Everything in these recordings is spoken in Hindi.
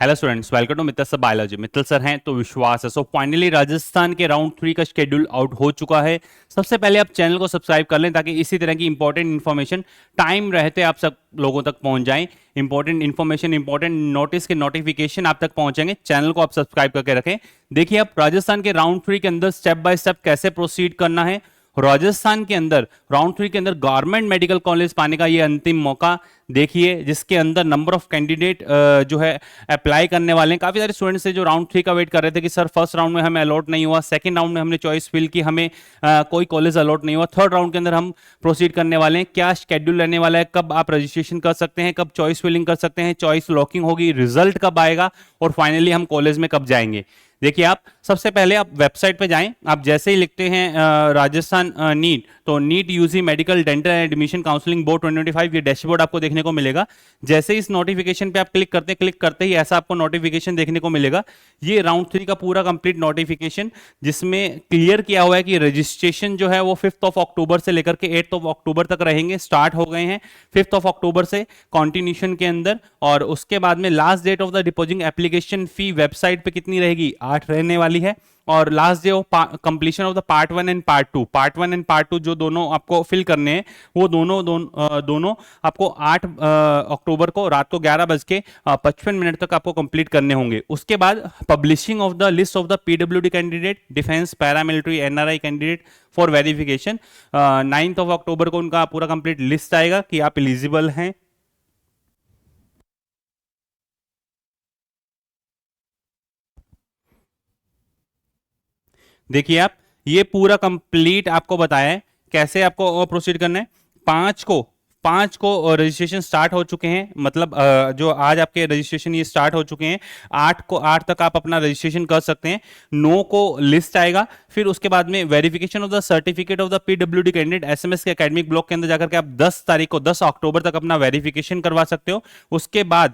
Hello students, welcome to Mittal sir biology. Mittal sir हैं तो विश्वास है। सो फाइनली राजस्थान के राउंड 3 का शेड्यूल आउट हो चुका है। सबसे पहले आप चैनल को सब्सक्राइब कर लें ताकि इसी तरह की इंपॉर्टेंट इन्फॉर्मेशन टाइम रहते आप सब लोगों तक पहुंच जाएं। इंपॉर्टेंट इन्फॉर्मेशन, इंपॉर्टेंट नोटिस के नोटिफिकेशन आप तक पहुंचेंगे। चैनल को आप सब्सक्राइब करके रखें। देखिए आप राजस्थान के राउंड 3 के अंदर स्टेप बाय स्टेप कैसे प्रोसीड करना है। राजस्थान के अंदर राउंड 3 के अंदर गवर्नमेंट मेडिकल कॉलेज पाने का ये अंतिम मौका देखिए, जिसके अंदर नंबर ऑफ कैंडिडेट जो है अप्लाई करने वाले हैं। काफी सारे स्टूडेंट्स हैं जो राउंड 3 का वेट कर रहे थे कि सर फर्स्ट राउंड में हमें अलॉट नहीं हुआ, सेकंड राउंड में हमने चॉइस फिल की, हमें कोई कॉलेज अलॉट नहीं हुआ, थर्ड राउंड के अंदर हम प्रोसीड करने वाले हैं। क्या शेड्यूल रहने वाला है, कब आप रजिस्ट्रेशन कर सकते हैं, कब चॉइस फिलिंग कर सकते हैं, चॉइस लॉकिंग होगी, रिजल्ट कब आएगा और फाइनली हम कॉलेज में कब जाएंगे। देखिए आप सबसे पहले आप वेबसाइट पे जाएं। आप जैसे ही लिखते हैं राजस्थान नीट, तो NEET UG medical dental and admission counselling board 2025 ये डैशबोर्ड आपको देखने को मिलेगा। जैसे इस नोटिफिकेशन पे आप क्लिक करते ही ऐसा आपको नोटिफिकेशन देखने को मिलेगा। ये राउंड 3 का पूरा कंप्लीट नोटिफिकेशन, जिसमें क्लियर किया हुआ है कि रजिस्ट्रेशन जो है वो 5 ऑफ अक्टूबर से लेकर के 8 ऑफ अक्टूबर तक रहेंगे। स्टार्ट हो गए हैं 5 ऑफ अक्टूबर से कॉन्टिन्यूशन के अंदर, और उसके बाद में last date of the depositing application fee website पे कितनी रहेगी, 8 रहने वाली है। और last day of completion of the part 1 and part 2, part 1 and part 2 जो दोनों आपको फिल करने हैं वो दोनों आपको 8 अक्टूबर को रात को 11:55 तक आपको कंप्लीट करने होंगे। उसके बाद publishing of the list of the PWD candidate, defence, paramilitary, NRI candidate for verification. 9 of October को उनका पूरा कंप्लीट लिस्ट आएगा कि आप एलिजिबल हैं। देखिए आप ये पूरा कंप्लीट आपको बताया है कैसे आपको प्रोसीड करना है। पांच को रजिस्ट्रेशन स्टार्ट हो चुके हैं, मतलब जो आज आपके रजिस्ट्रेशन ये स्टार्ट हो चुके हैं। 8 तक आप अपना रजिस्ट्रेशन कर सकते हैं। 9 को लिस्ट आएगा। फिर उसके बाद में verification of the certificate of the PWD candidate SMS के एकेडमिक ब्लॉक के अंदर जाकर के आप 10 तारीख को 10 अक्टूबर तक अपना वेरिफिकेशन करवा सकते हो। उसके बाद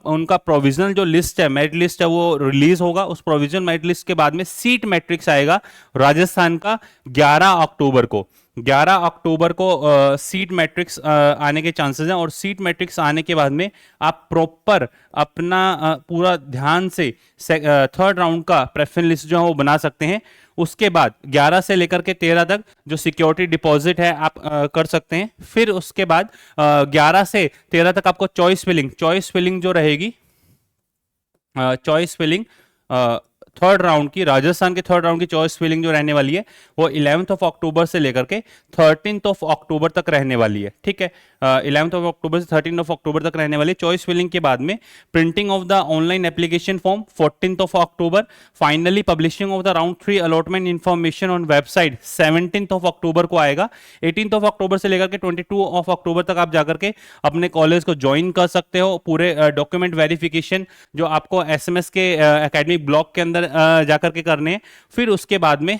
उनका प्रोविजनल जो लिस्ट है, मेरिट लिस्ट है, वो रिलीज होगा। उस प्रोविजनल मेरिट लिस्ट के बाद में सीट मैट्रिक्स आएगा राजस्थान का 11 अक्टूबर को सीट मैट्रिक्स आने के चांसेस हैं। और सीट मैट्रिक्स आने के बाद में आप प्रॉपर अपना पूरा ध्यान से थर्ड राउंड का प्रेफरेंस लिस्ट जो है वो बना सकते हैं। उसके बाद 11 से लेकर के 13 तक जो सिक्योरिटी डिपॉजिट है आप कर सकते हैं। फिर उसके बाद 11 से 13 तक आपको चॉइस फिलिंग जो रहेगी, चॉइस फिलिंग थर्ड राउंड की, राजस्थान के थर्ड राउंड की चॉइस फिलिंग जो रहने वाली है वो 11 ऑफ अक्टूबर से लेकर के 13 ऑफ अक्टूबर तक रहने वाली है। ठीक है, 11 ऑफ अक्टूबर से 13 ऑफ अक्टूबर तक रहने वाली है। चॉइस फिलिंग के बाद में printing of the online application form 14 of October. Finally publishing of the round 3 allotment information on website 17 of October को आएगा। 18 ऑफ अक्टूबर से लेकर के 22 ऑफ अक्टूबर तक आप जाकर के अपने कॉलेज को ज्वाइन कर सकते हो। पूरे डॉक्यूमेंट वेरिफिकेशन जो आपको एसएमएस के एकेडमिक ब्लॉक के अंदर जाकर के करने हैं। फिर उसके बाद में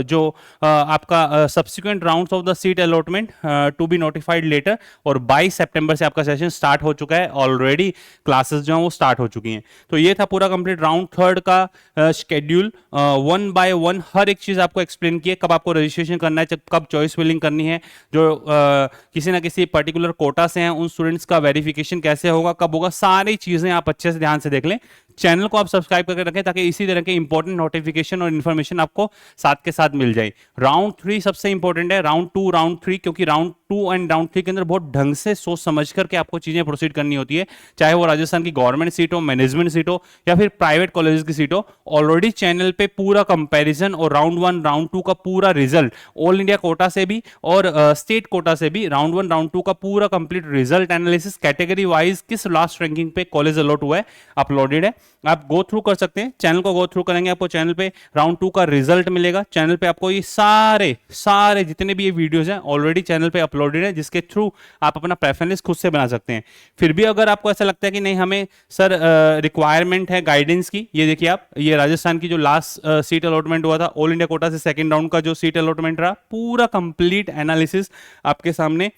जो आपका subsequent rounds of the seat allotment to be notified letter. और 22 सितंबर से आपका सेशन स्टार्ट हो चुका है। ऑलरेडी क्लासेस जो हैं वो स्टार्ट हो चुकी हैं। तो ये था पूरा कंप्लीट राउंड थर्ड का शेड्यूल। 1 बाय 1 हर एक चीज आपको एक्सप्लेन की है, कब आपको रजिस्ट्रेशन करना है, कब चॉइस फिलिंग करनी है, जो किसी ना किसी पर्टिकुलर कोटा से हैं उन स्टूडेंट्स का वेरिफिकेशन कैसे होगा, कब होगा, सारी चीजें आप अच्छे से ध्यान से देख लें। चैनल को आप सब्सक्राइब करके रखें ताकि इसी तरह के इंपॉर्टेंट नोटिफिकेशन और इन्फॉर्मेशन आपको साथ के साथ मिल जाए। राउंड 3 सबसे इंपॉर्टेंट है, राउंड 2, राउंड 3, क्योंकि राउंड 2 एंड राउंड 3 के अंदर बहुत ढंग से सोच समझ करके आपको चीजें प्रोसीड करनी होती है, चाहे वो राजस्थान की गवर्नमेंट सीट हो, मैनेजमेंट सीट हो या फिर प्राइवेट कॉलेजेस की सीट हो। ऑलरेडी चैनल पे पूरा कंपैरिजन और राउंड 1 राउंड 2 का पूरा रिजल्ट ऑल इंडिया कोटा से भी और स्टेट कोटा से भी राउंड 1 राउंड 2 का पूरा complete result analysis category wise किस लास्ट रैंकिंग पे कॉलेज अलॉट हुआ है अपलोडेड है। आप गो थ्रू कर सकते हैं, चैनल को गो थ्रू करेंगे आपको चैनल पे राउंड 2 का रिजल्ट मिलेगा। चैनल पे आपको ये सारे जितने भी ये वीडियोस हैं ऑलरेडी चैनल पे अपलोडेड है, जिसके थ्रू आप अपना प्रेफरेंस खुद से बना सकते हैं। फिर भी अगर आपको ऐसा लगता है कि नहीं हमें सर रिक्वायरमेंट है गाइडेंस की, ये देखिए आप, ये राजस्थान की जो लास्ट सीट अलॉटमेंट हुआ था ऑल इंडिया कोटा से सेकेंड राउंड का जो सीट अलॉटमेंट रहा, पूरा कंप्लीट एनालिसिस आपके सामने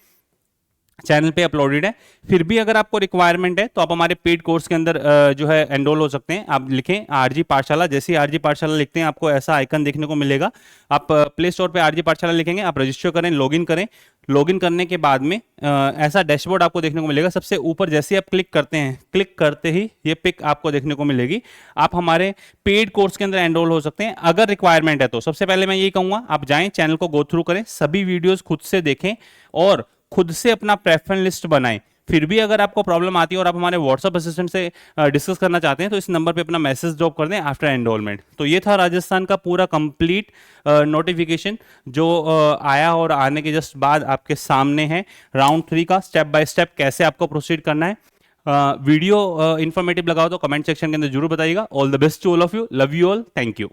चैनल पे अपलोडेड है। फिर भी अगर आपको रिक्वायरमेंट है तो आप हमारे पेड कोर्स के अंदर जो है एनरोल हो सकते हैं। आप लिखें आरजी पाठशाला, जैसे ही आरजी पाठशाला लिखते हैं आपको ऐसा आइकन देखने को मिलेगा। आप प्ले स्टोर पे आरजी पाठशाला लिखेंगे, आप रजिस्टर करें, लॉगिन करें। लॉगिन करने के बाद में ऐसा डैशबोर्ड आपको देखने को मिलेगा। सबसे ऊपर जैसे ही आप क्लिक करते हैं, क्लिक करते ही ये पिक आपको देखने को मिलेगी। आप हमारे पेड कोर्स के अंदर एनरोल हो सकते हैं अगर रिक्वायरमेंट है तो। सबसे पहले मैं यही कहूंगा, आप जाएं, चैनल को गो थ्रू करें, सभी वीडियोस खुद से देखें और खुद से अपना प्रेफरेंस लिस्ट बनाएं। फिर भी अगर आपको प्रॉब्लम आती है और आप हमारे व्हाट्सएप असिस्टेंट से डिस्कस करना चाहते हैं तो इस नंबर पे अपना मैसेज ड्रॉप कर दें आफ्टर एनरोलमेंट। तो ये था राजस्थान का पूरा कंप्लीट नोटिफिकेशन जो आया और आने के जस्ट बाद आपके सामने है। राउंड 3 का स्टेप बाय स्टेप कैसे आपको प्रोसीड करना है। वीडियो इंफॉर्मेटिव लगा हो तो कमेंट सेक्शन के अंदर जरूर बताइएगा। All the best to all of you, love you all, thank you.